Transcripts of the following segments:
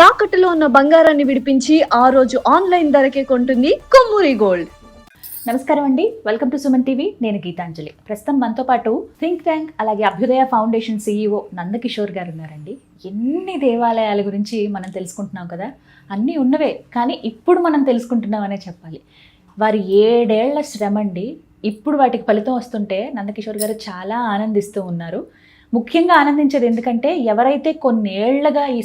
తాకట్టులో ఉన్న బంగారాన్ని విడిపించి ఆ రోజు ఆన్లైన్ ధరకే కొంటుంది కొమ్మూరి గోల్డ్. నమస్కారం అండి, వెల్కమ్ టు సుమన్ టీవీ. నేను గీతాంజలి. ప్రస్తుతం మనతో పాటు థింక్ ట్యాంక్ అలాగే అభ్యుదయ ఫౌండేషన్ CEO నందకిషోర్ గారు ఉన్నారండి. ఎన్ని దేవాలయాల గురించి మనం తెలుసుకుంటున్నాం కదా, అన్నీ ఉన్నవే, కానీ ఇప్పుడు మనం తెలుసుకుంటున్నామనే చెప్పాలి. వారి 7 ఏళ్ల శ్రమ అండి, ఇప్పుడు వాటికి ఫలితం వస్తుంటే నందకిషోర్ గారు చాలా ఆనందిస్తూ ఉన్నారు. ముఖ్యంగా ఆనందించేది ఎందుకంటే ఎవరైతే కొన్నేళ్లుగా ఈ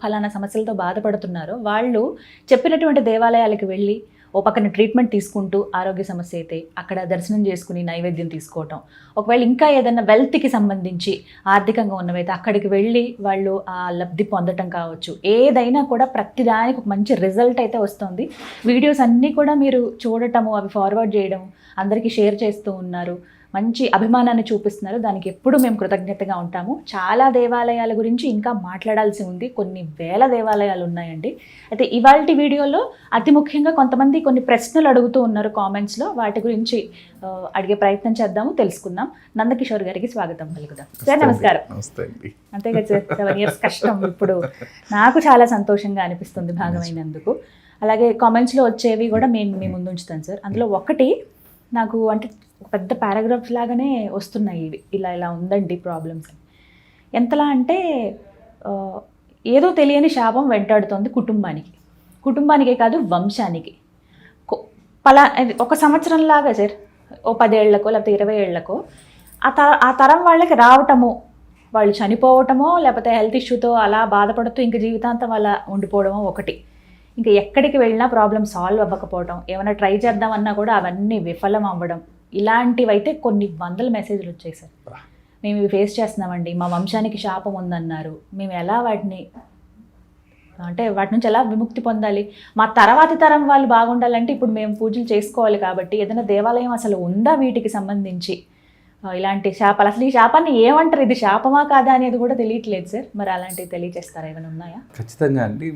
ఫలానా సమస్యలతో బాధపడుతున్నారో వాళ్ళు చెప్పినటువంటి దేవాలయాలకు వెళ్ళి ఓ పక్కన ట్రీట్మెంట్ తీసుకుంటూ ఆరోగ్య సమస్య అయితే అక్కడ దర్శనం చేసుకుని నైవేద్యం తీసుకోవటం, ఒకవేళ ఇంకా ఏదైనా వెల్త్కి సంబంధించి ఆర్థికంగా ఉన్నవైతే అక్కడికి వెళ్ళి వాళ్ళు ఆ లబ్ధి పొందటం కావచ్చు, ఏదైనా కూడా ప్రతిదానికి ఒక మంచి రిజల్ట్ అయితే వస్తుంది. వీడియోస్ అన్నీ కూడా మీరు చూడటము, అవి ఫార్వర్డ్ చేయడం, అందరికీ షేర్ చేస్తూ ఉన్నారు, మంచి అభిమానాన్ని చూపిస్తున్నారు. దానికి ఎప్పుడు మేము కృతజ్ఞతగా ఉంటాము. చాలా దేవాలయాల గురించి ఇంకా మాట్లాడాల్సి ఉంది, కొన్ని వేల దేవాలయాలు ఉన్నాయండి. అయితే ఇవాల్టి వీడియోలో అతి ముఖ్యంగా కొంతమంది కొన్ని ప్రశ్నలు అడుగుతూ ఉన్నారు కామెంట్స్లో, వాటి గురించి అడిగే ప్రయత్నం చేద్దాము, తెలుసుకుందాం. నందకిషోర్ గారికి స్వాగతం పలుకుదాం. సార్ నమస్కారం. అంతే కదా సార్, 7 years కష్టం ఇప్పుడు నాకు చాలా సంతోషంగా అనిపిస్తుంది భాగమైనందుకు. అలాగే కామెంట్స్లో వచ్చేవి కూడా మేము మీ ముందు ఉంచుతాను సార్. అందులో ఒకటి నాకు అంటే ఒక పెద్ద పారాగ్రాఫ్స్ లాగానే వస్తున్నాయి ఇవి, ఇలా ఉందండి ప్రాబ్లమ్స్ అని. ఎంతలా అంటే ఏదో తెలియని శాపం వెంటాడుతోంది కుటుంబానికే కాదు వంశానికి. ఒక సంవత్సరం లాగా సార్, ఓ 10 ఏళ్లకో లేకపోతే 20 ఏళ్లకో ఆ తరం వాళ్ళకి రావటము, వాళ్ళు చనిపోవటమో లేకపోతే హెల్త్ ఇష్యూతో అలా బాధపడుతూ ఇంక జీవితాంతం అలా ఉండిపోవడమో ఒకటి. ఇంకా ఎక్కడికి వెళ్ళినా ప్రాబ్లం సాల్వ్ అవ్వకపోవడం, ఏమైనా ట్రై చేద్దామన్నా కూడా అవన్నీ విఫలం అవ్వడం, ఇలాంటివైతే కొన్ని వందల మెసేజ్లు వచ్చాయి సార్. మేము ఇవి ఫేస్ చేస్తున్నామండి, మా వంశానికి శాపం ఉందన్నారు, మేము ఎలా వాటి నుంచి ఎలా విముక్తి పొందాలి, మా తర్వాతి తరం వాళ్ళు బాగుండాలంటే ఇప్పుడు మేము పూజలు చేసుకోవాలి కాబట్టి ఏదైనా దేవాలయం అసలు ఉందా వీటికి సంబంధించి, ఇలాంటి శాపాలు అసలు ఈ శాపాన్ని ఏమంటారు, ఇది శాపమా కాదా అనేది కూడా తెలియట్లేదు సార్. మరి అలాంటివి తెలియజేస్తారా, ఏమైనా ఉన్నాయా? ఖచ్చితంగా అండి.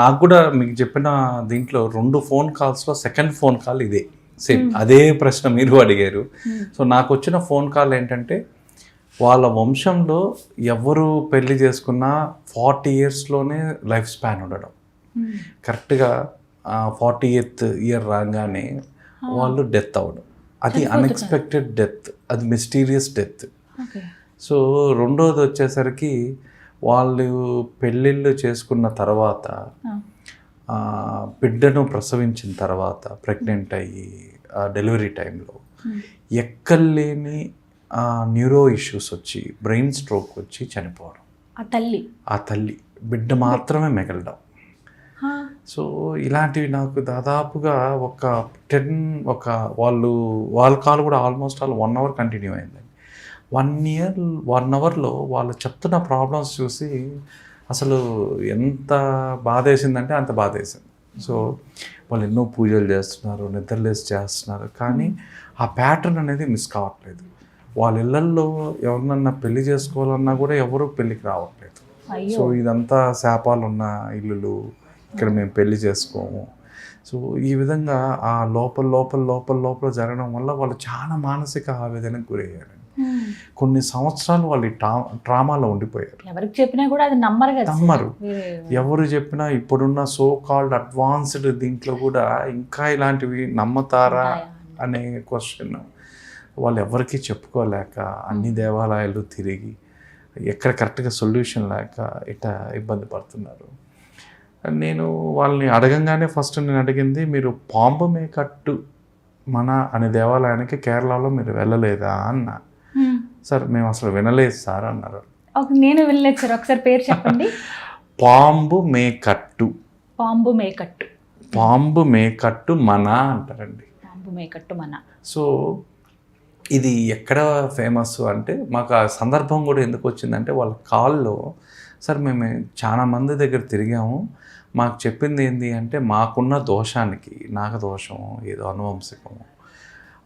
నాకు కూడా మీకు చెప్పిన దీంట్లో 2 ఫోన్ కాల్స్లో సెకండ్ ఫోన్ కాల్ ఇదే, సేమ్ అదే ప్రశ్న మీరు అడిగారు. సో నాకు వచ్చిన ఫోన్ కాల్ ఏంటంటే, వాళ్ళ వంశంలో ఎవరు పెళ్లి చేసుకున్నా 40 yearsలోనే లైఫ్ స్పాన్ ఉండడం, కరెక్ట్గా 40th year రాగానే వాళ్ళు డెత్ అవ్వడం, అది అన్ఎక్స్పెక్టెడ్ డెత్, అది మిస్టీరియస్ డెత్. సో రెండోది వచ్చేసరికి వాళ్ళు పెళ్ళిళ్ళు చేసుకున్న తర్వాత బిడ్డను ప్రసవించిన తర్వాత ప్రెగ్నెంట్ అయ్యి డెలివరీ టైంలో ఎక్కలేని న్యూరో ఇష్యూస్ వచ్చి బ్రెయిన్ స్ట్రోక్ వచ్చి చనిపోవడం, ఆ తల్లి బిడ్డ మాత్రమే మిగలడం. సో ఇలాంటివి నాకు దాదాపుగా వాళ్ళ కాల్ కూడా ఆల్మోస్ట్ 1 hour కంటిన్యూ అయిందండి. 1 hourలో వాళ్ళు చెప్తున్న ప్రాబ్లమ్స్ చూసి అసలు ఎంత బాధ వేసిందంటే అంత బాధ వేసింది. సో వాళ్ళు ఎన్నో పూజలు చేస్తున్నారు, నిద్రలేసి చేస్తున్నారు, కానీ ఆ ప్యాటర్న్ అనేది మిస్ కావట్లేదు. వాళ్ళ ఇళ్ళల్లో ఎవరినన్నా పెళ్లి చేసుకోవాలన్నా కూడా ఎవరు పెళ్ళికి రావట్లేదు. సో ఇదంతా శాపాలు ఉన్న ఇల్లులు, ఇక్కడ మేము పెళ్లి చేసుకోము. సో ఈ విధంగా ఆ లోపల జరగడం వల్ల వాళ్ళు చాలా మానసిక ఆవేదనకు గురయ్యారు. కొన్ని సంవత్సరాలు వాళ్ళు ట్రామాలో ఉండిపోయారు. ఎవరికి చెప్పినా కూడా అది నమ్మరు. ఎవరు చెప్పినా ఇప్పుడున్న సో కాల్డ్ అడ్వాన్స్డ్ దీంట్లో కూడా ఇంకా ఇలాంటివి నమ్మతారా అనే క్వశ్చన్ వాళ్ళు ఎవరికి చెప్పుకోలేక అన్ని దేవాలయాలు తిరిగి ఎక్కడ కరెక్ట్గా సొల్యూషన్ లేక ఇట్లా ఇబ్బంది పడుతున్నారు. నేను వాళ్ళని అడగంగానే ఫస్ట్ నేను అడిగింది, మీరు పాంబు మేకట్టు మన అనే దేవాలయానికి కేరళలో మీరు వెళ్ళలేదా అన్నా. సార్ మేము అసలు వినలేదు సార్ అన్నారు. నేను వినలేదు సార్, ఒకసారి పేరు చెప్పండి. పాంబు మేకట్టు మన అంటారండి. పాంబు మేకట్టు మన. సో ఇది ఎక్కడ ఫేమస్ అంటే, మాకు ఆ సందర్భం కూడా ఎందుకు వచ్చిందంటే, వాళ్ళ కాల్లో సార్ మేము చాలా మంది దగ్గర తిరిగాము, మాకు చెప్పింది ఏంటి అంటే, మాకున్న దోషానికి, నాగదోషం ఏదో అనువంశికము,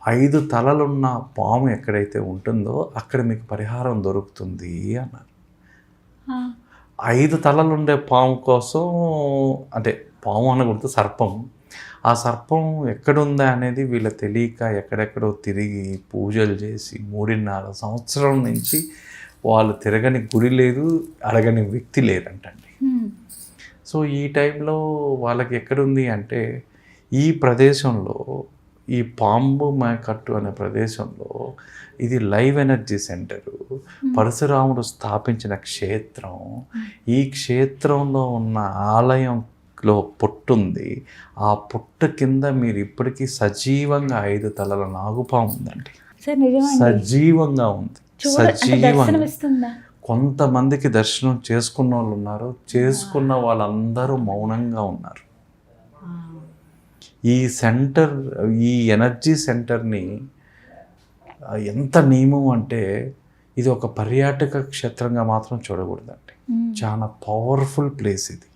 5 తలలున్న పాము ఎక్కడైతే ఉంటుందో అక్కడ మీకు పరిహారం దొరుకుతుంది అన్నారు. 5 తలలుండే పాము కోసం, అంటే పాము అనకూడదు, సర్పం. ఆ సర్పం ఎక్కడుందా అనేది వీళ్ళ తెలియక ఎక్కడెక్కడో తిరిగి పూజలు చేసి 3.5 సంవత్సరం నుంచి వాళ్ళు తిరగని గుడి లేదు, అడగని వ్యక్తి లేదంటండి. సో ఈ టైంలో వాళ్ళకి ఎక్కడుంది అంటే ఈ ప్రదేశంలో ఈ పాంబు మేకట్టు అనే ప్రదేశంలో ఇది లైవ్ ఎనర్జీ సెంటరు, పరశురాముడు స్థాపించిన క్షేత్రం. ఈ క్షేత్రంలో ఉన్న ఆలయంలో పుట్టుంది. ఆ పుట్ట కింద మీరు ఇప్పటికీ సజీవంగా 5 తలల నాగుపాము ఉందండి. సార్ నిజమా? సజీవంగా ఉంది. సజీవంగా దర్శనమిస్తుందా? కొంతమందికి దర్శనం చేసుకున్న వాళ్ళు ఉన్నారు, చేసుకున్న వాళ్ళందరూ మౌనంగా ఉన్నారు. ఈ సెంటర్, ఈ ఎనర్జీ సెంటర్ని ఎంత నియమం అంటే ఇది ఒక పర్యాటక క్షేత్రంగా మాత్రం చూడకూడదండి. చాలా పవర్ఫుల్ ప్లేస్ ఇది.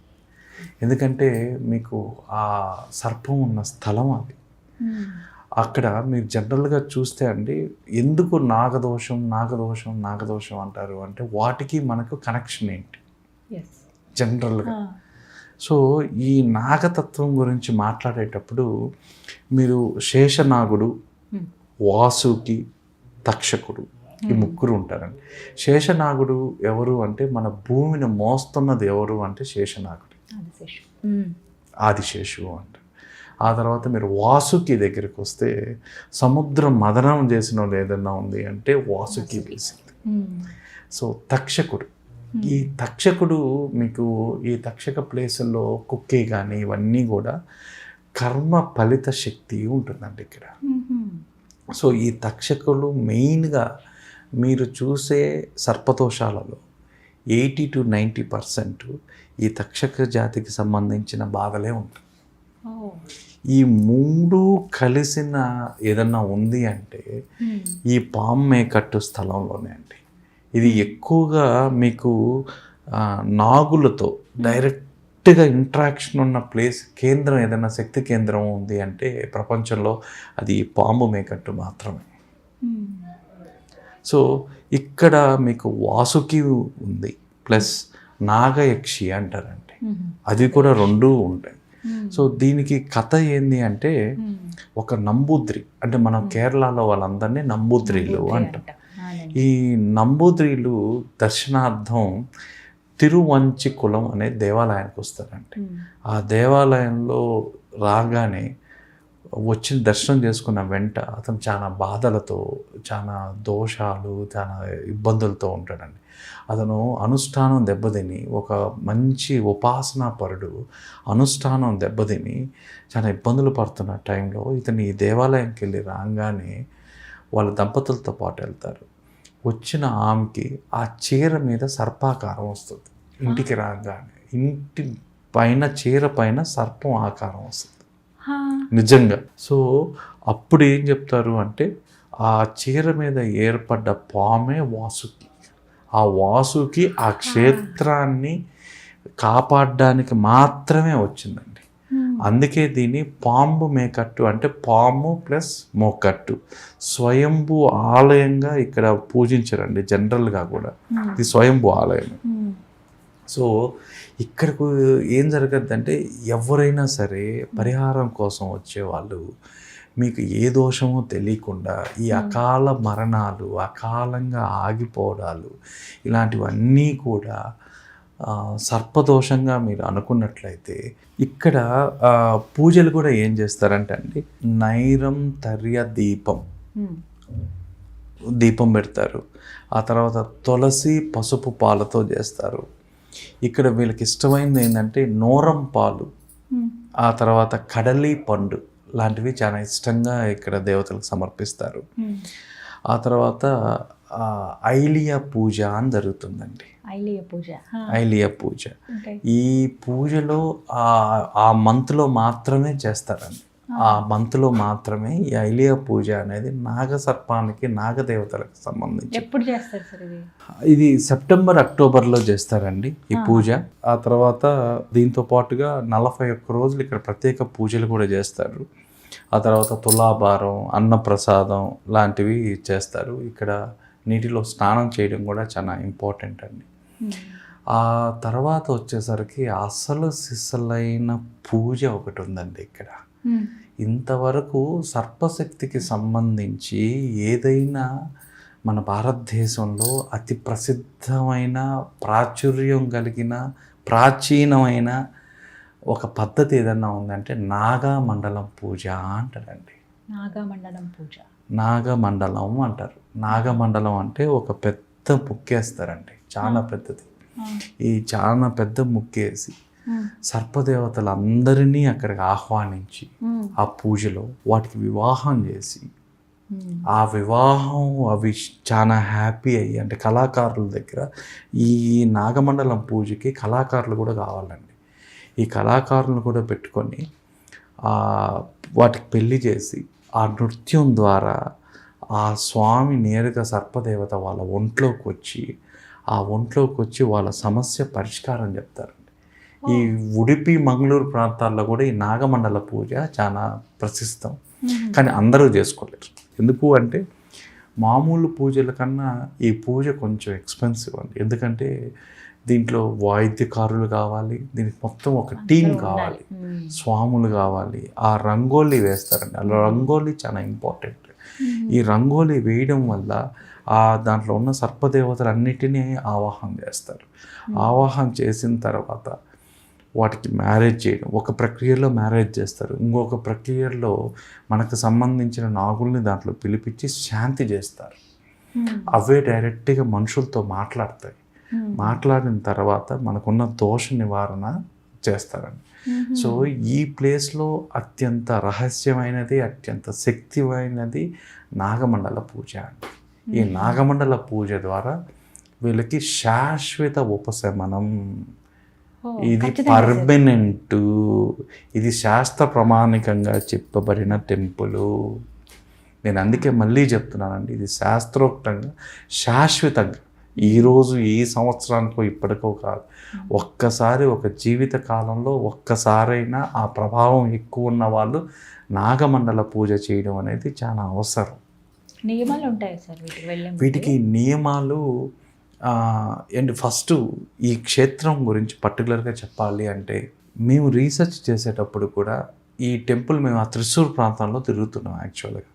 ఎందుకంటే మీకు ఆ సర్పం ఉన్న స్థలం అది. అక్కడ మీరు జనరల్గా చూస్తే అండి, ఎందుకు నాగదోషం నాగదోషం నాగదోషం అంటారు అంటే వాటికి మనకు కనెక్షన్ ఏంటి జనరల్గా. సో ఈ నాగతత్వం గురించి మాట్లాడేటప్పుడు మీరు శేషనాగుడు, వాసుకి, తక్షకుడు ఈ ముగ్గురు ఉంటారండి. శేషనాగుడు ఎవరు అంటే మన భూమిని మోస్తున్నది ఎవరు అంటే శేషనాగుడు, ఆదిశేషువు అంటారు. ఆ తర్వాత మీరు వాసుకి దగ్గరికి వస్తే సముద్రం మదనం చేసిన వాళ్ళు ఏదన్నా ఉంది అంటే వాసుకి వేసింది. సో తక్షకుడు, ఈ తక్షకుడు మీకు ఈ తక్షక ప్లేసుల్లో కుక్కే కానీ ఇవన్నీ కూడా కర్మ ఫలిత శక్తి ఉంటుందండి ఇక్కడ. సో ఈ తక్షకులు మెయిన్గా మీరు చూసే సర్పదోషాలలో 80 to 90% ఈ తక్షక జాతికి సంబంధించిన బాధలే ఉంటాయి. ఈ 3 కలిసిన ఏదన్నా ఉంది అంటే ఈ పాము మేకట్టు స్థలంలోనే అండి. ఇది ఎక్కువగా మీకు నాగులతో డైరెక్ట్గా ఇంట్రాక్షన్ ఉన్న ప్లేస్, కేంద్రం ఏదైనా శక్తి కేంద్రం ఉంది అంటే ప్రపంచంలో అది పాము మేకట్టు మాత్రమే. సో ఇక్కడ మీకు వాసుకి ఉంది, ప్లస్ నాగయక్షి అంటారండి, అది కూడా 2 ఉంటాయి. సో దీనికి కథ ఏంది అంటే ఒక నంబూద్రి, అంటే మనం కేరళలో వాళ్ళందరినీ నంబూద్రీలు అంటాం. ఈ నంబూద్రీలు దర్శనార్థం తిరువంచికులం అనే దేవాలయానికి వస్తారండి. ఆ దేవాలయంలో రాగానే వచ్చిన దర్శనం చేసుకున్న వెంట అతను చాలా బాధలతో, చాలా దోషాలు, చాలా ఇబ్బందులతో ఉంటాడండి. అతను అనుష్ఠానం దెబ్బతిని, ఒక మంచి ఉపాసనా పరుడు అనుష్ఠానం దెబ్బతిని చాలా ఇబ్బందులు పడుతున్న టైంలో ఇతను ఈ దేవాలయంకి వెళ్ళి రాగానే వాళ్ళ దంపతులతో పాటు వెళ్తారు. వచ్చిన ఆమెకి ఆ చీర మీద సర్పాకారం వస్తుంది. ఇంటికి రాగానే ఇంటి పైన చీర పైన సర్పం ఆకారం వస్తుంది నిజంగా. సో అప్పుడు ఏం చెప్తారు అంటే ఆ చీర మీద ఏర్పడ్డ పామే వాసుకి. ఆ వాసుకి ఆ క్షేత్రాన్ని కాపాడడానికి మాత్రమే వచ్చిందండి. అందుకే దీన్ని పాంబు మేకట్టు అంటే పాము ప్లస్ మోకట్టు, స్వయంభూ ఆలయంగా ఇక్కడ పూజించరండి జనరల్గా కూడా. ఇది స్వయంభూ ఆలయం. సో ఇక్కడకు ఏం జరగద్దంటే ఎవరైనా సరే పరిహారం కోసం వచ్చేవాళ్ళు మీకు ఏ దోషమో తెలియకుండా ఈ అకాల మరణాలు, అకాలంగా ఆగిపోవడాలు ఇలాంటివన్నీ కూడా సర్పదోషంగా మీరు అనుకున్నట్లయితే ఇక్కడ పూజలు కూడా ఏం చేస్తారంటే అండి, నైరంతర్య దీపం పెడతారు. ఆ తర్వాత తులసి పసుపు పాలతో చేస్తారు. ఇక్కడ వీళ్ళకి ఇష్టమైనది ఏంటంటే నోరం పాలు, ఆ తర్వాత కడలి పండు లాంటివి చాలా ఇష్టంగా ఇక్కడ దేవతలకు సమర్పిస్తారు. ఆ తర్వాత ఐలియా పూజ అని జరుగుతుందండి. ఐలియా పూజ ఈ పూజలో ఆ మంత్లో మాత్రమే చేస్తారండి. ఆ మంత్లో మాత్రమే ఈ ఐలియా పూజ అనేది నాగసర్పానికి, నాగదేవతలకు సంబంధించి. ఎప్పుడు చేస్తారు సార్ ఇది సెప్టెంబర్, అక్టోబర్లో చేస్తారండి ఈ పూజ. ఆ తర్వాత దీంతో పాటుగా 41 రోజులు ఇక్కడ ప్రత్యేక పూజలు కూడా చేస్తారు. ఆ తర్వాత తులాభారం, అన్నప్రసాదం లాంటివి చేస్తారు. ఇక్కడ నీటిలో స్నానం చేయడం కూడా చాలా ఇంపార్టెంట్ అండి. ఆ తర్వాత వచ్చేసరికి అసలు సిసలైన పూజ ఒకటి ఉందండి ఇక్కడ. ఇంతవరకు సర్పశక్తికి సంబంధించి ఏదైనా మన భారతదేశంలో అతి ప్రసిద్ధమైన, ప్రాచుర్యం కలిగిన, ప్రాచీనమైన ఒక పద్ధతి ఏదన్నా ఉందంటే నాగమండలం పూజ అంటారండి. నాగమండలం పూజ. నాగమండలం అంటారు. నాగమండలం అంటే ఒక పెద్ద ముక్కేస్తారండి, చాలా పెద్దది. ఈ చాలా పెద్ద ముక్కేసి సర్పదేవతలందరినీ అక్కడికి ఆహ్వానించి ఆ పూజలో వాటికి వివాహం చేసి ఆ వివాహం అవి చాలా హ్యాపీ అయ్యి, అంటే కళాకారుల దగ్గర ఈ నాగమండలం పూజకి కళాకారులు కూడా కావాలండి. ఈ కళాకారులను కూడా పెట్టుకొని వాటికి పెళ్లి చేసి ఆ నృత్యం ద్వారా ఆ స్వామి నేరుగా సర్పదేవత వాళ్ళ ఒంట్లోకి వచ్చి వాళ్ళ సమస్య పరిష్కారం చెప్తారండి. ఈ ఉడిపి మంగళూరు ప్రాంతాల్లో కూడా ఈ నాగమండల పూజ చాలా ప్రసిద్ధం, కానీ అందరూ చేసుకోలేరు. ఎందుకు అంటే మామూలు పూజల కన్నా ఈ పూజ కొంచెం ఎక్స్పెన్సివ్ అండి. ఎందుకంటే దీంట్లో వాయిద్యకారులు కావాలి, దీనికి మొత్తం ఒక టీం కావాలి, స్వాములు కావాలి, ఆ రంగోలీ వేస్తారండి. అలా రంగోలీ చాలా ఇంపార్టెంట్. ఈ రంగోలీ వేయడం వల్ల దాంట్లో ఉన్న సర్పదేవతలన్నిటినీ ఆవాహన చేస్తారు. ఆవాహన చేసిన తర్వాత వాటికి మ్యారేజ్ చేయడం, ఒక ప్రక్రియలో మ్యారేజ్ చేస్తారు, ఇంకొక ప్రక్రియలో మనకు సంబంధించిన నాగుల్ని దాంట్లో పిలిపించి శాంతి చేస్తారు. అవే డైరెక్ట్గా మనుషులతో మాట్లాడతాయి. మాట్లాడిన తర్వాత మనకున్న దోష నివారణ చేస్తారండి. సో ఈ ప్లేస్లో అత్యంత రహస్యమైనది, అత్యంత శక్తిమైనది నాగమండల పూజ అండి. ఈ నాగమండల పూజ ద్వారా వీళ్ళకి శాశ్వత ఉపశమనం, ఇది పర్మనెంట్, ఇది శాస్త్ర ప్రమాణికంగా చెప్పబడిన టెంపుల్. నేను అందుకే మళ్ళీ చెప్తున్నానండి, ఇది శాస్త్రోక్తంగా శాశ్వతంగా ఈరోజు ఈ సంవత్సరానికో ఇప్పటికో కాదు, ఒక్కసారి ఒక జీవిత కాలంలో ఒక్కసారైనా ఆ ప్రభావం ఎక్కువ ఉన్న వాళ్ళు నాగమండల పూజ చేయడం అనేది చాలా అవసరం. నియమాలు ఉంటాయి సార్ వీటికి నియమాలు. అండ్ ఫస్ట్ ఈ క్షేత్రం గురించి పర్టికులర్గా చెప్పాలి అంటే, మేము రీసెర్చ్ చేసేటప్పుడు కూడా ఈ టెంపుల్ మేము ఆ త్రిశూర్ ప్రాంతంలో తిరుగుతున్నాం. యాక్చువల్గా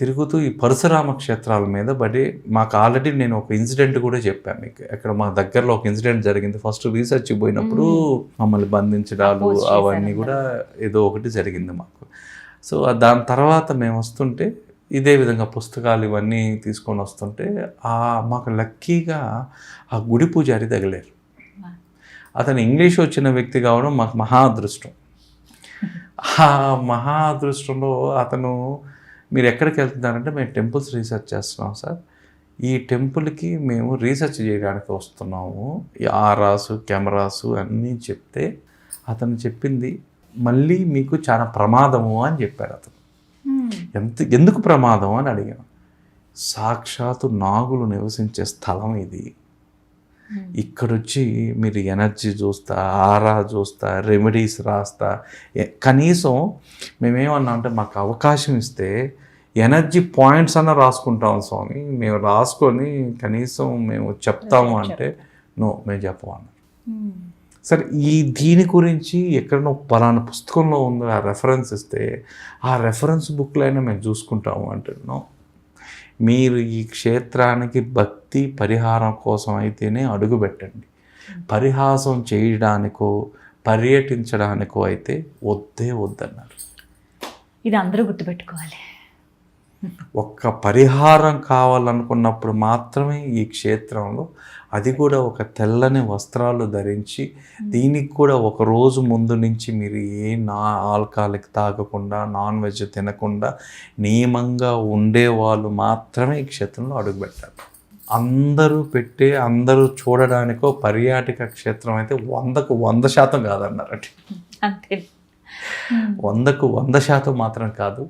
తిరుగుతూ ఈ పరశురామ క్షేత్రాల మీద మాకు ఆల్రెడీ నేను ఒక ఇన్సిడెంట్ కూడా చెప్పాను మీకు. అక్కడ మా దగ్గరలో ఒక ఇన్సిడెంట్ జరిగింది. ఫస్ట్ రీసెర్చ్ పోయినప్పుడు మమ్మల్ని బంధించడాలు అవన్నీ కూడా ఏదో ఒకటి జరిగింది మాకు. సో దాని తర్వాత మేము వస్తుంటే ఇదే విధంగా పుస్తకాలు ఇవన్నీ తీసుకొని వస్తుంటే మాకు లక్కీగా ఆ గుడి పూజారి తగిలేరు. అతను ఇంగ్లీష్ వచ్చిన వ్యక్తి కావడం మాకు మహా అదృష్టం. ఆ మహా అదృష్టంలో అతను, మీరు ఎక్కడికి వెళ్తున్నారంటే, మేము టెంపుల్స్ రీసెర్చ్ చేస్తున్నాం సార్, ఈ టెంపుల్కి మేము రీసెర్చ్ చేయడానికి వస్తున్నాము, ఈ ఆరాసు కెమెరాసు అన్నీ చెప్తే అతను చెప్పింది మళ్ళీ మీకు చాలా ప్రమాదము అని చెప్పారు. అతను ఎందుకు ప్రమాదం అని అడిగాను. సాక్షాత్తు నాగులు నివసించే స్థలం ఇది, ఇక్కడొచ్చి మీరు ఎనర్జీ చూస్తా, ఆరా చూస్తా, రెమెడీస్ రాస్తా, కనీసం మేమేమన్నా అంటే మాకు అవకాశం ఇస్తే ఎనర్జీ పాయింట్స్ అన్న రాసుకుంటాం స్వామి, మేము రాసుకొని కనీసం మేము చెప్తాము అంటే మేము చెప్పమన్నారు. సరే దీని గురించి ఎక్కడనో పలానా పుస్తకంలో ఉంది ఆ రెఫరెన్స్ ఇస్తే ఆ రెఫరెన్స్ బుక్లో అయినా మేము చూసుకుంటాము అంటే మీరు ఈ క్షేత్రానికి భక్తి పరిహారం కోసం అయితేనే అడుగు పెట్టండి. పరిహాసం చేయడానికో పర్యటించడానికో అయితే వద్దన్నారు. ఇది అందరూ గుర్తుపెట్టుకోవాలి. ఒక్క పరిహారం కావాలనుకున్నప్పుడు మాత్రమే ఈ క్షేత్రంలో, అది కూడా ఒక తెల్లని వస్త్రాలు ధరించి, దీనికి కూడా ఒక రోజు ముందు నుంచి మీరు ఆల్కహాలిక్ తాగకుండా, నాన్ వెజ్ తినకుండా నియమంగా ఉండేవాళ్ళు మాత్రమే ఈ క్షేత్రంలో అడుగుపెట్టారు. అందరూ చూడడానికో పర్యాటక క్షేత్రం అయితే 100కు 100% కాదన్నారండి. 100కు 100% మాత్రం కాదు.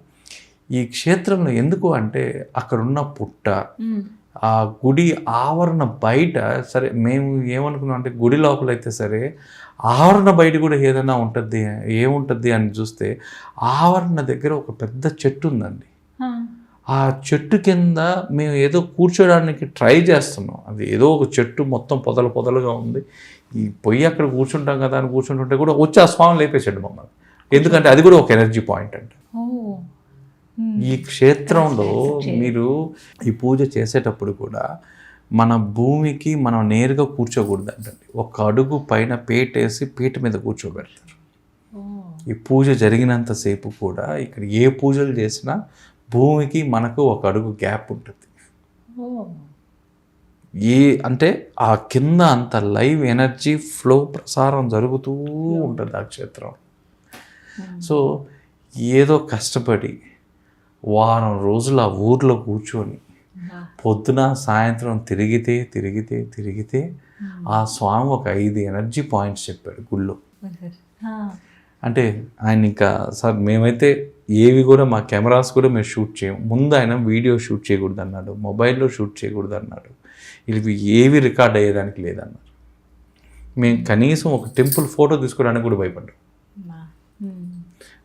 ఈ క్షేత్రంలో ఎందుకు అంటే అక్కడున్న పుట్ట, ఆ గుడి ఆవరణ బయట, సరే మేము ఏమనుకున్నాం అంటే గుడి లోపలైతే సరే ఆవరణ బయట కూడా ఏదైనా ఏముంటుంది అని చూస్తే ఆవరణ దగ్గర ఒక పెద్ద చెట్టు ఉందండి. ఆ చెట్టు కింద మేము ఏదో కూర్చోడానికి ట్రై చేస్తున్నాం. అది ఏదో ఒక చెట్టు మొత్తం పొదలుగా ఉంది. ఈ పొయ్యి అక్కడ కూర్చుంటాం కదా అని కూర్చుంటుంటే కూడా వచ్చి ఆ స్వామి లేపేసాడు మమ్మల్ని. ఎందుకంటే అది కూడా ఒక ఎనర్జీ పాయింట్ అండి. ఈ క్షేత్రంలో మీరు ఈ పూజ చేసేటప్పుడు కూడా మన భూమికి మనం నేరుగా కూర్చోకూడదు అంటండి. ఒక అడుగు పైన పీట వేసి పీట మీద కూర్చోబెడతారు. ఈ పూజ జరిగినంతసేపు కూడా ఇక్కడ ఏ పూజలు చేసినా భూమికి మనకు ఒక అడుగు గ్యాప్ ఉంటుంది. అంటే ఆ కింద అంత లైవ్ ఎనర్జీ ఫ్లో ప్రసారం జరుగుతూ ఉంటుంది ఆ క్షేత్రం. సో ఏదో కష్టపడి వారం రోజులు ఆ ఊర్లో కూర్చొని పొద్దున సాయంత్రం తిరిగితే ఆ స్వామి ఒక 5 ఎనర్జీ పాయింట్స్ చెప్పాడు గుళ్ళో. అంటే ఆయన ఇంకా సార్ మేమైతే ఏవి కూడా మా కెమెరాస్ కూడా మేము షూట్ చేయము, ముందు ఆయన వీడియో షూట్ చేయకూడదు అన్నాడు, మొబైల్లో షూట్ చేయకూడదు అన్నాడు, ఇవి ఏవి రికార్డ్ అయ్యేదానికి లేదన్నారు. మేము కనీసం ఒక టెంపుల్ ఫోటో తీసుకోవడానికి కూడా భయపడ్డాం.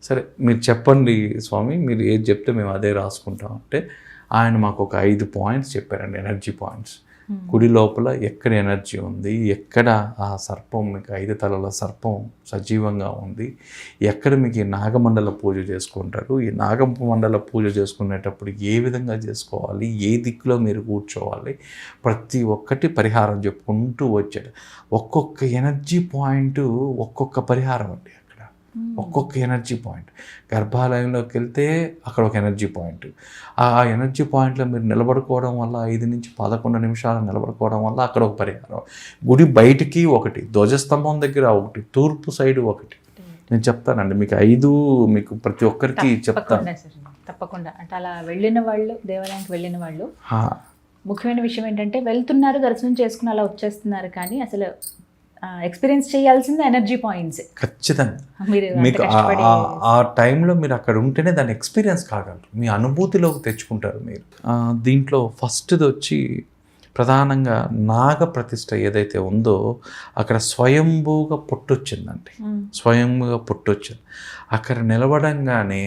సరే మీరు చెప్పండి స్వామి, మీరు ఏది చెప్తే మేము అదే రాసుకుంటాం అంటే ఆయన మాకు ఒక 5 పాయింట్స్ చెప్పారండి, ఎనర్జీ పాయింట్స్. గుడి లోపల ఎక్కడ ఎనర్జీ ఉంది, ఎక్కడ ఆ సర్పం మీకు 5 తలల సర్పం సజీవంగా ఉంది, ఎక్కడ మీకు ఈ నాగమండల పూజ చేసుకుంటారు, ఈ నాగమండల పూజ చేసుకునేటప్పుడు ఏ విధంగా చేసుకోవాలి, ఏ దిక్కులో మీరు కూర్చోవాలి, ప్రతి ఒక్కటి పరిహారం చెప్పుకుంటూ వచ్చాడు. ఒక్కొక్క ఎనర్జీ పాయింట్ ఒక్కొక్క పరిహారం అండి. ఒక్కొక్క ఎనర్జీ పాయింట్ గర్భాలయంలోకి వెళ్తే అక్కడ ఒక ఎనర్జీ పాయింట్, ఆ ఎనర్జీ పాయింట్లో మీరు నిలబడుకోవడం వల్ల 5 నుంచి 11 నిమిషాలు నిలబడుకోవడం వల్ల అక్కడ ఒక పరిహారం, గుడి బయటికి ఒకటి, ధ్వజస్తంభం దగ్గర ఒకటి, తూర్పు సైడ్ ఒకటి. నేను చెప్తానండి మీకు 5 మీకు ప్రతి ఒక్కరికి చెప్తాను తప్పకుండా. అంటే అలా వెళ్ళిన వాళ్ళు, దేవాలయానికి వెళ్ళిన వాళ్ళు ముఖ్యమైన విషయం ఏంటంటే వెళ్తున్నారు, దర్శనం చేసుకుని అలా వచ్చేస్తున్నారు, కానీ అసలు ఎక్స్పీరియన్స్ చేయాల్సింది ఎనర్జీ పాయింట్స్. ఖచ్చితంగా మీకు ఆ టైంలో మీరు అక్కడ ఉంటేనే దాన్ని ఎక్స్పీరియన్స్ కాగలరు, మీ అనుభూతిలోకి తెచ్చుకుంటారు మీరు. దీంట్లో ఫస్ట్ది వచ్చి ప్రధానంగా నాగ ప్రతిష్ఠ ఏదైతే ఉందో అక్కడ స్వయంభూగా పుట్టొచ్చిందండి. స్వయంభూగా పుట్టొచ్చింది. అక్కడ నిలబడంగానే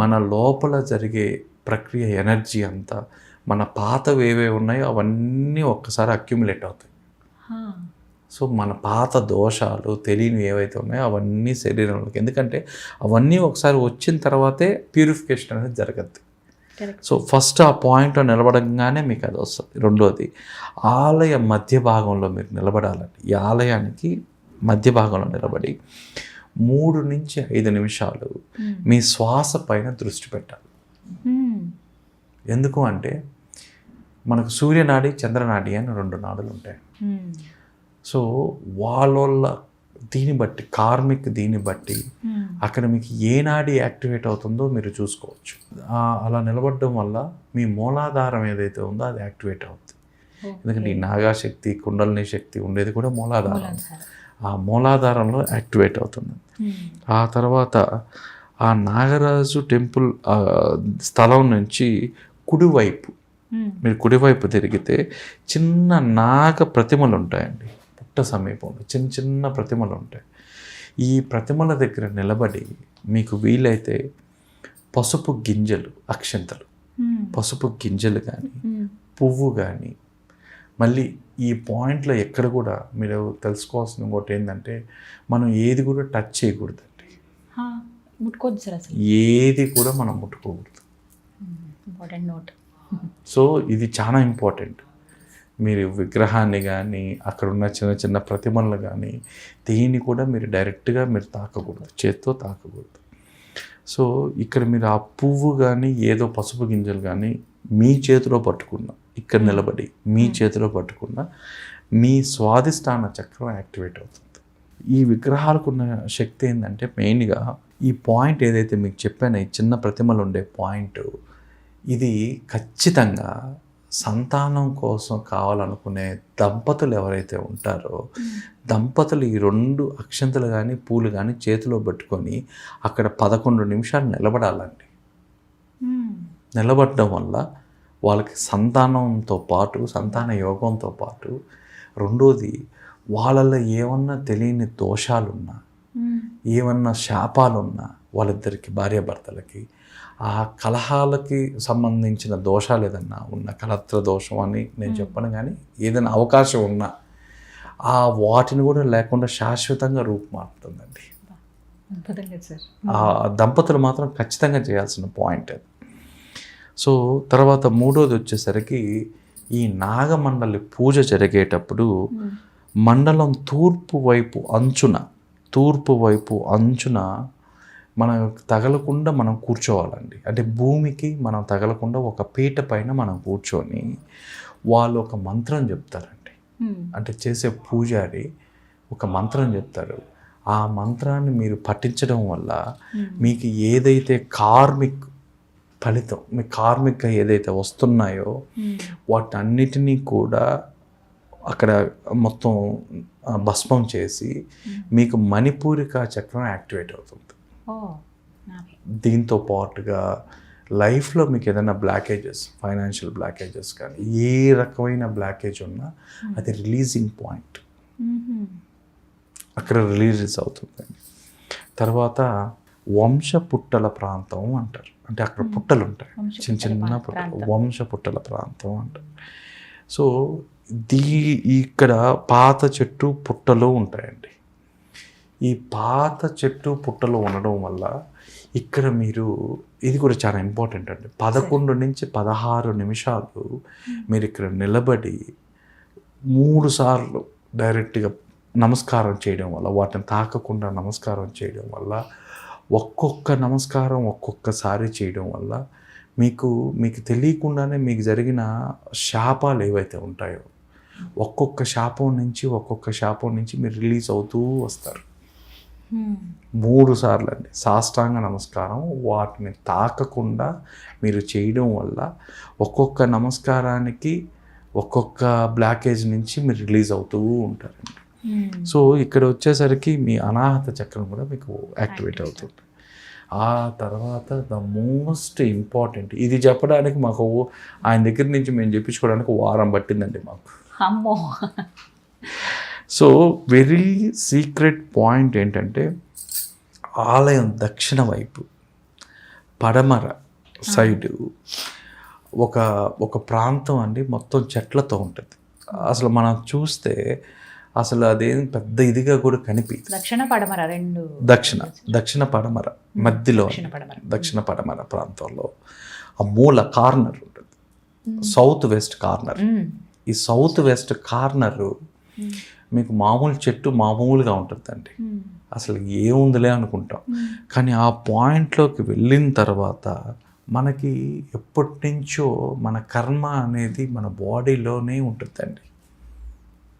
మన లోపల జరిగే ప్రక్రియ ఎనర్జీ అంతా మన పాతవి ఏవే ఉన్నాయో అవన్నీ ఒక్కసారి అక్యుములేట్ అవుతాయి. సో మన పాత దోషాలు తెలియనివి ఏవైతే ఉన్నాయో అవన్నీ శరీరంలోకి, ఎందుకంటే అవన్నీ ఒకసారి వచ్చిన తర్వాతే ప్యూరిఫికేషన్ అనేది జరగద్ది. సో ఫస్ట్ ఆ పాయింట్లో నిలబడంగానే మీకు అది వస్తుంది. రెండోది ఆలయ మధ్య భాగంలో మీరు నిలబడాలండి. ఈ ఆలయానికి మధ్య భాగంలో నిలబడి 3 నుంచి 5 నిమిషాలు మీ శ్వాస పైన దృష్టి పెట్టాలి. ఎందుకు అంటే మనకు సూర్యనాడి చంద్రనాడి అని 2 నాడులు ఉంటాయి. సో వాళ్ళ దీన్ని బట్టి కార్మిక్ దీన్ని బట్టి అక్కడ మీకు ఏ నాడి యాక్టివేట్ అవుతుందో మీరు చూసుకోవచ్చు. అలా నిలబడడం వల్ల మీ మూలాధారం ఏదైతే ఉందో అది యాక్టివేట్ అవుతుంది. ఎందుకంటే ఈ నాగాశక్తి కుండలిని శక్తి ఉండేది కూడా మూలాధారం, ఆ మూలాధారంలో యాక్టివేట్ అవుతుంది. ఆ తర్వాత ఆ నాగరాజు టెంపుల్ స్థలం నుంచి కుడివైపు మీరు కుడివైపు తిరిగితే చిన్న నాగ ప్రతిమలు ఉంటాయండి. పుట్ట సమీపంలో చిన్న చిన్న ప్రతిమలు ఉంటాయి. ఈ ప్రతిమల దగ్గర నిలబడి మీకు వీలైతే పసుపు గింజలు, అక్షంతలు, పసుపు గింజలు కానీ పువ్వు కానీ, మళ్ళీ ఈ పాయింట్లో ఎక్కడ కూడా మీరు తెలుసుకోవాల్సిన ఇంకోటి ఏంటంటే మనం ఏది కూడా టచ్ చేయకూడదండి. ముట్టుకోవద్దు సార్, అసలు ఏది కూడా మనం ముట్టుకోకూడదు. Important note. సో ఇది చాలా ఇంపార్టెంట్. మీరు విగ్రహాన్ని కానీ అక్కడ ఉన్న చిన్న చిన్న ప్రతిమలను కానీ దీన్ని కూడా మీరు డైరెక్ట్గా మీరు తాకకూడదు, చేత్తో తాకకూడదు. సో ఇక్కడ మీరు ఆ పువ్వు కానీ ఏదో పసుపు గింజలు కానీ మీ చేతిలో పట్టుకున్న, ఇక్కడ నిలబడి మీ చేతిలో పట్టుకున్న మీ స్వాదిష్టాన చక్రం యాక్టివేట్ అవుతుంది. ఈ విగ్రహాలకు ఉన్న శక్తి ఏంటంటే మెయిన్గా ఈ పాయింట్ ఏదైతే మీకు చెప్పానో ఈ చిన్న ప్రతిమలు ఉండే పాయింట్, ఇది ఖచ్చితంగా సంతానం కోసం కావాలనుకునే దంపతులు ఎవరైతే ఉంటారో దంపతులు ఈ 2 అక్షంతలు కానీ పూలు కానీ చేతిలో పెట్టుకొని అక్కడ 11 నిమిషాలు నిలబడాలండి. నిలబడడం వల్ల వాళ్ళకి సంతానంతో పాటు సంతాన యోగంతో పాటు రెండోది వాళ్ళలో ఏమన్నా తెలియని దోషాలున్నా ఏమన్నా శాపాలున్నా వాళ్ళిద్దరికి భార్యాభర్తలకి ఆ కలహాలకి సంబంధించిన దోషాలు ఏదన్నా ఉన్న, కలత్ర దోషం అని నేను చెప్పను, కానీ ఏదైనా అవకాశం ఉన్నా ఆ వాటిని కూడా లేకుండా శాశ్వతంగా రూపుమారుతుందండి. ఆ దంపతులు మాత్రం ఖచ్చితంగా చేయాల్సిన పాయింట్ అది. సో తర్వాత మూడోది వచ్చేసరికి ఈ నాగమండలి పూజ జరిగేటప్పుడు మండలం తూర్పు వైపు అంచున తూర్పు వైపు అంచున మనం తగలకుండా మనం కూర్చోవాలండి. అంటే భూమికి మనం తగలకుండా ఒక పీట పైన మనం కూర్చొని వాళ్ళు ఒక మంత్రం చెప్తారండి. అంటే చేసే పూజారి ఒక మంత్రం చెప్తారు. ఆ మంత్రాన్ని మీరు పఠించడం వల్ల మీకు ఏదైతే కార్మిక్ ఫలితం, మీ కార్మిక్గా ఏదైతే వస్తున్నాయో వాటన్నిటినీ కూడా అక్కడ మొత్తం భస్మం చేసి మీకు మణిపూరికా చక్రం యాక్టివేట్ అవుతుంది. దీంతో పాటుగా లైఫ్లో మీకు ఏదైనా బ్లాకేజెస్, ఫైనాన్షియల్ బ్లాకేజెస్ కానీ ఏ రకమైన బ్లాకేజ్ ఉన్నా అది రిలీజింగ్ పాయింట్, అక్కడ రిలీజ్ అవుతుందండి. తర్వాత వంశ పుట్టల ప్రాంతం అంటారు. అంటే అక్కడ పుట్టలు ఉంటాయి, చిన్న చిన్న పుట్టలు, వంశ పుట్టల ప్రాంతం అంటారు. సో ఇక్కడ పాత చెట్టు పుట్టలు ఉంటాయండి. ఈ పాత చెట్టు పుట్టలు ఉండడం వల్ల ఇక్కడ మీరు, ఇది కూడా చాలా ఇంపార్టెంట్ అండి, 11 నుంచి 16 నిమిషాలు మీరు ఇక్కడ నిలబడి 3 సార్లు డైరెక్ట్గా నమస్కారం చేయడం వల్ల, వాటిని తాకకుండా నమస్కారం చేయడం వల్ల, ఒక్కొక్క నమస్కారం ఒక్కొక్కసారి చేయడం వల్ల మీకు తెలియకుండానే మీకు జరిగిన శాపాలు ఏవైతే ఉంటాయో ఒక్కొక్క శాపం నుంచి మీరు రిలీజ్ అవుతూ వస్తారు. 3 సార్లు అండి సాష్టాంగ నమస్కారం. వాటిని తాకకుండా మీరు చేయడం వల్ల ఒక్కొక్క నమస్కారానికి ఒక్కొక్క బ్లాకేజ్ నుంచి మీరు రిలీజ్ అవుతూ ఉంటారండి. సో ఇక్కడ వచ్చేసరికి మీ అనాహత చక్రం కూడా మీకు యాక్టివేట్ అవుతుంది. ఆ తర్వాత ద మోస్ట్ ఇంపార్టెంట్, ఇది చెప్పడానికి మాకు ఆయన దగ్గర నుంచి మేము చెప్పించుకోవడానికి వారం పట్టిందండి మాకు. అమ్మో. సో వెరీ సీక్రెట్ పాయింట్ ఏంటంటే, ఆలయం దక్షిణ వైపు పడమర సైడు ఒక ప్రాంతం అండి, మొత్తం చెట్లతో ఉంటుంది. అసలు మనం చూస్తే అసలు అదేం పెద్ద ఇదిగా కూడా కనిపించదు. దక్షిణ పడమర మధ్యలో, దక్షిణ పడమర ప్రాంతంలో ఆ మూల కార్నర్ ఉంటుంది, సౌత్ వెస్ట్ కార్నర్. ఈ సౌత్ వెస్ట్ కార్నరు మీకు మామూలు చెట్టు మామూలుగా ఉంటుందండి, అసలు ఏముందిలే అనుకుంటాం. కానీ ఆ పాయింట్లోకి వెళ్ళిన తర్వాత మనకి ఎప్పటి నుంచో మన కర్మ అనేది మన బాడీలోనే ఉంటుందండి.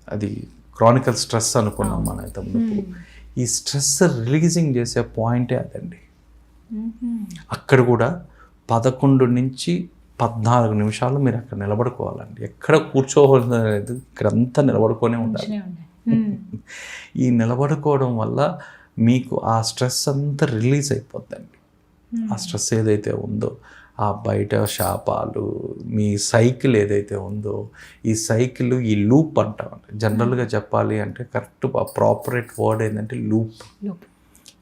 అది క్రానికల్ స్ట్రెస్ అనుకున్నాం మన తమ్ముడు. ఈ స్ట్రెస్ రిలీజింగ్ చేసే పాయింటే అదండి. అక్కడ కూడా 11 నుంచి 14 నిమిషాలు మీరు అక్కడ నిలబడుకోవాలండి. ఎక్కడ కూర్చోవలేదు, ఇక్కడంతా నిలబడుకొనే ఉండాలి. ఈ నిలబడుకోవడం వల్ల మీకు ఆ స్ట్రెస్ అంతా రిలీజ్ అయిపోద్దండి. ఆ స్ట్రెస్ ఏదైతే ఉందో, ఆ బయట శాపాలు, మీ సైకిల్ ఏదైతే ఉందో, ఈ సైకిల్, ఈ లూప్ అంటామండి. జనరల్గా చెప్పాలి అంటే కరెక్ట్ ప్రాపరేట్ వర్డ్ ఏంటంటే లూప్.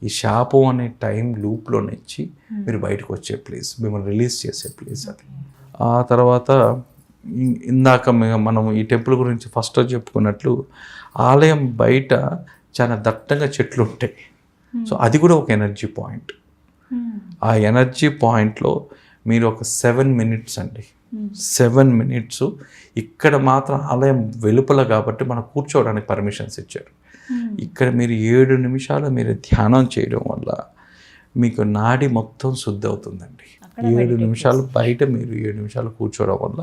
ఈ శాపం అనే టైం లూప్లో నుంచి మీరు బయటకు వచ్చే ప్లేస్, మిమ్మల్ని రిలీజ్ చేసే ప్లేస్ అది. ఆ తర్వాత ఇందాక మనం ఈ టెంపుల్ గురించి ఫస్ట్ చెప్పుకున్నట్లు, ఆలయం బయట చాలా దట్టంగా చెట్లు ఉంటాయి. సో అది కూడా ఒక ఎనర్జీ పాయింట్. ఆ ఎనర్జీ పాయింట్లో మీరు ఒక 7 మినిట్స్ అండి, 7 మినిట్స్ ఇక్కడ మాత్రం ఆలయం వెలుపల కాబట్టి మనకు కూర్చోవడానికి పర్మిషన్స్ ఇచ్చారు. ఇక్కడ మీరు 7 నిమిషాలు మీరు ధ్యానం చేయడం వల్ల మీకు నాడి మొత్తం శుద్ధి అవుతుందండి. 7 నిమిషాలు బయట మీరు 7 నిమిషాలు కూర్చోవడం వల్ల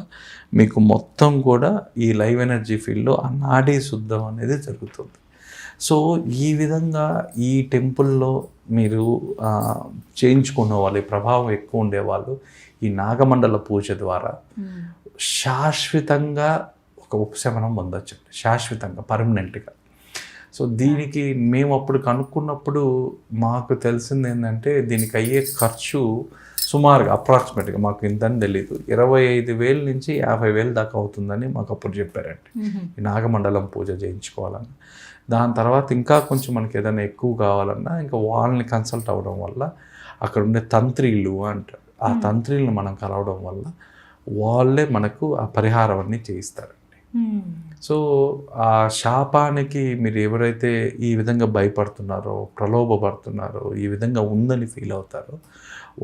మీకు మొత్తం కూడా ఈ లైవ్ ఎనర్జీ ఫీల్డ్లో ఆ నాడీ శుద్ధం అనేది జరుగుతుంది. సో ఈ విధంగా ఈ టెంపుల్లో మీరు చేయించుకున్న వాళ్ళు, ఈ ప్రభావం ఎక్కువ ఉండేవాళ్ళు ఈ నాగమండల పూజ ద్వారా శాశ్వతంగా ఒక ఉపశమనం పొందొచ్చు, శాశ్వతంగా, పర్మనెంట్గా. సో దీనికి మేము అప్పుడు కనుక్కున్నప్పుడు మాకు తెలిసింది ఏంటంటే, దీనికి అయ్యే ఖర్చు సుమారుగా అప్రాక్సిమేట్గా మాకు ఇంతని తెలీదు, 25,000 నుంచి 50,000 దాకా అవుతుందని మాకు అప్పుడు చెప్పారండి ఈ నాగమండలం పూజ చేయించుకోవాలని. దాని తర్వాత ఇంకా కొంచెం మనకి ఏదైనా ఎక్కువ కావాలన్నా ఇంకా వాళ్ళని కన్సల్ట్ అవ్వడం వల్ల, అక్కడ ఉండే తంత్రీలు అంటారు, ఆ తంత్రీలను మనం కలవడం వల్ల వాళ్ళే మనకు ఆ పరిహారం అన్నీ చేయిస్తారండి. సో ఆ శాపానికి మీరు ఎవరైతే ఈ విధంగా భయపడుతున్నారో, ప్రలోభపడుతున్నారో, ఈ విధంగా ఉందని ఫీల్ అవుతారో,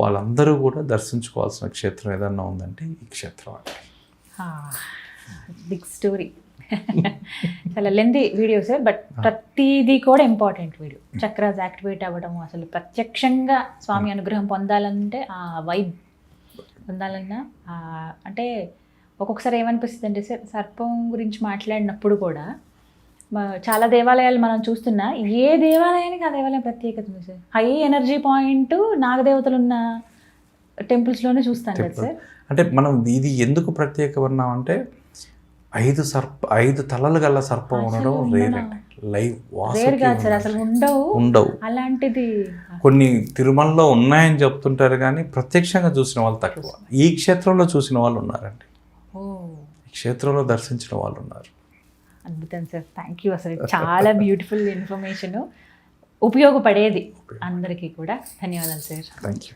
వాళ్ళందరూ కూడా దర్శించుకోవాల్సిన క్షేత్రం ఏదన్నా ఉందంటే ఈ క్షేత్రం అండి. Big story. చాలా లెంది వీడియో సార్, బట్ ప్రతిదీ కూడా ఇంపార్టెంట్ వీడియో. చక్రాస్ యాక్టివేట్ అవ్వడం, అసలు ప్రత్యక్షంగా స్వామి అనుగ్రహం పొందాలంటే ఆ వైబ్ పొందాలన్నా అంటే ఒక్కొక్కసారి ఏమనిపిస్తుంది అంటే సార్, సర్పం గురించి మాట్లాడినప్పుడు కూడా చాలా దేవాలయాలు మనం చూస్తున్నా, ఏ దేవాలయానికి ఆ దేవాలయం ప్రత్యేకత ఉంది సార్. హై ఎనర్జీ పాయింట్ నాగదేవతలు ఉన్న టెంపుల్స్లోనే చూస్తాం కదా సార్. అంటే మనం ఇది ఎందుకు ప్రత్యేకమన్నామంటే 5 తలలు గల సర్పం ఉండడం రేర్ అండి. లైవ్ రేర్ కాదు సార్, అసలు ఉండవు. అలాంటిది కొన్ని తిరుమలలో ఉన్నాయని చెప్తుంటారు కానీ ప్రత్యక్షంగా చూసిన వాళ్ళు తక్కువ. ఈ క్షేత్రంలో చూసిన వాళ్ళు ఉన్నారండి, ఈ క్షేత్రంలో దర్శించిన వాళ్ళు ఉన్నారు. అద్భుతం సార్, థ్యాంక్ యూ. అసలు చాలా బ్యూటిఫుల్ ఇన్ఫర్మేషన్, ఉపయోగపడేది అందరికీ కూడా. ధన్యవాదాలు సార్. Thank you.